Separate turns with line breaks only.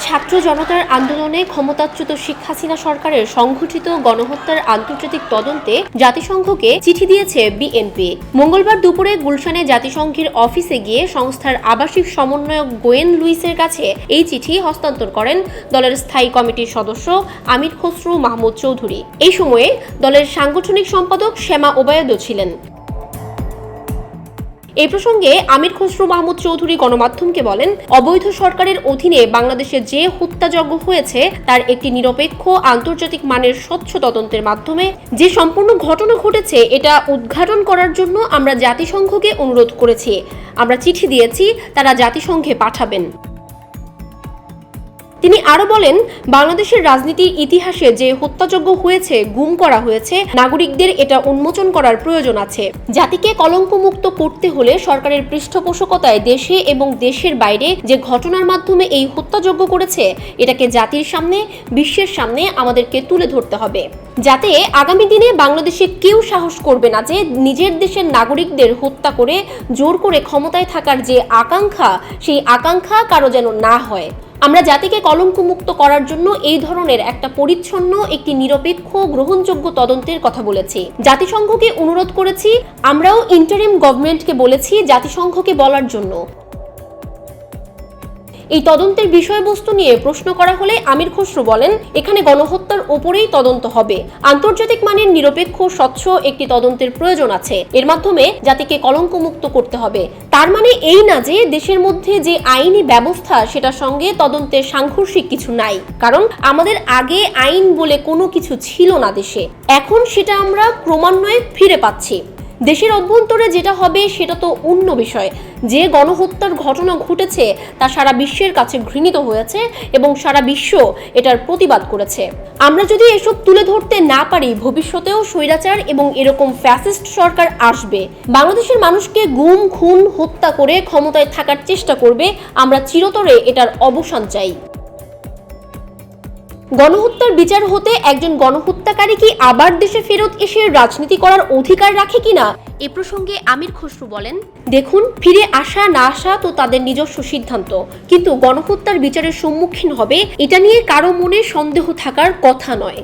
ছাত্র জনতার আন্দোলনে ক্ষমতাচ্যুত শেখ হাসিনা সরকারের সংঘটিত গণহত্যার আন্তর্জাতিক তদন্তে জাতিসংঘকে চিঠি দিয়েছে বিএনপি। মঙ্গলবার দুপুরে গুলশানে জাতিসংঘের অফিসে গিয়ে সংস্থার আবাসিক সমন্বয়ক গোয়েন লুইসের কাছে এই চিঠি হস্তান্তর করেন দলের স্থায়ী কমিটির সদস্য আমির খসরু মাহমুদ চৌধুরী। এই সময়ে দলের সাংগঠনিক সম্পাদক শ্যামা ওবায়দও ছিলেন। এই প্রসঙ্গে আমির খসরু মাহমুদ চৌধুরী গণমাধ্যমকে বলেন, অবৈধ সরকারের অধীনে বাংলাদেশে যে হত্যাযজ্ঞ হয়েছে তার একটি নিরপেক্ষ আন্তর্জাতিক মানের স্বচ্ছ তদন্তের মাধ্যমে যে সম্পূর্ণ ঘটনা ঘটেছে এটা উদ্ঘাটন করার জন্য আমরা জাতিসংঘকে অনুরোধ করেছি। আমরা চিঠি দিয়েছি, তারা জাতিসংঘে পাঠাবেন। তিনি আরো বলেন, বাংলাদেশের রাজনীতির ইতিহাসে যে হত্যাযজ্ঞ হয়েছে, গুম করা হয়েছে, নাগরিকদের এটা উন্মোচন করার প্রয়োজন আছে। জাতিকে কলঙ্কমুক্ত করতে হলে সরকারের পৃষ্ঠপোষকতায় দেশে এবং দেশের বাইরে যে ঘটনার মাধ্যমে এই হত্যাযজ্ঞ করেছে এটাকে জাতির সামনে, বিশ্বের সামনে আমাদেরকে তুলে ধরতে হবে, যাতে আগামী দিনে বাংলাদেশে কেউ সাহস করবে না যে নিজের দেশের নাগরিকদের হত্যা করে জোর করে ক্ষমতায় থাকার যে আকাঙ্ক্ষা, সেই আকাঙ্ক্ষা কারো যেন না হয়। আমরা জাতিকে কলঙ্কমুক্ত করার জন্য এই ধরনের একটা পরিচ্ছন্ন, একটি নিরপেক্ষ, গ্রহণযোগ্য তদন্তের কথা বলেছি। জাতিসংঘকে অনুরোধ করেছি। আমরাও ইন্টারিম গভর্নমেন্টকে বলেছি জাতিসংঘকে বলার জন্য। এই তদন্তের বিষয়বস্তু নিয়ে প্রশ্ন করা হলে আমির খসরু বলেন, এখানে গণহত্যার ওপরেই তদন্ত হবে। আন্তর্জাতিক মানের নিরপেক্ষ, স্বচ্ছ একটি তদন্তের প্রয়োজন আছে। এর মাধ্যমে জাতিকে কলঙ্কমুক্ত করতে হবে। তার মানে এই না যে দেশের মধ্যে যে আইনি ব্যবস্থা সেটার সঙ্গে তদন্তের সাংঘর্ষিক কিছু নাই, কারণ আমাদের আগে আইন বলে কোনো কিছু ছিল না দেশে। এখন সেটা আমরা ক্রমান্বয়ে ফিরে পাচ্ছি। দেশের অভ্যন্তরে যেটা হবে সেটা তো অন্য বিষয়। যে গণহত্যার ঘটনা ঘটেছে তা সারা বিশ্বের কাছে ঘৃণিত হয়েছে এবং সারা বিশ্ব এটার প্রতিবাদ করেছে। আমরা যদি এসব তুলে ধরতে না পারি, ভবিষ্যতেও স্বৈরাচার এবং এরকম ফ্যাসিস্ট সরকার আসবে, বাংলাদেশের মানুষকে গুম, খুন, হত্যা করে ক্ষমতায় থাকার চেষ্টা করবে। আমরা চিরতরে এটার অবসান চাই। গণহত্যার বিচার হতে একজন গণহত্যাকারী কি আবার দেশে ফেরত এসে রাজনীতি করার অধিকার রাখে কিনা, এ প্রসঙ্গে আমির খসরু বলেন, দেখুন, ফিরে আসা না আসা তো তাদের নিজস্ব সিদ্ধান্ত, কিন্তু গণহত্যার বিচারের সম্মুখীন হবে এটা নিয়ে কারো মনে সন্দেহ থাকার কথা নয়।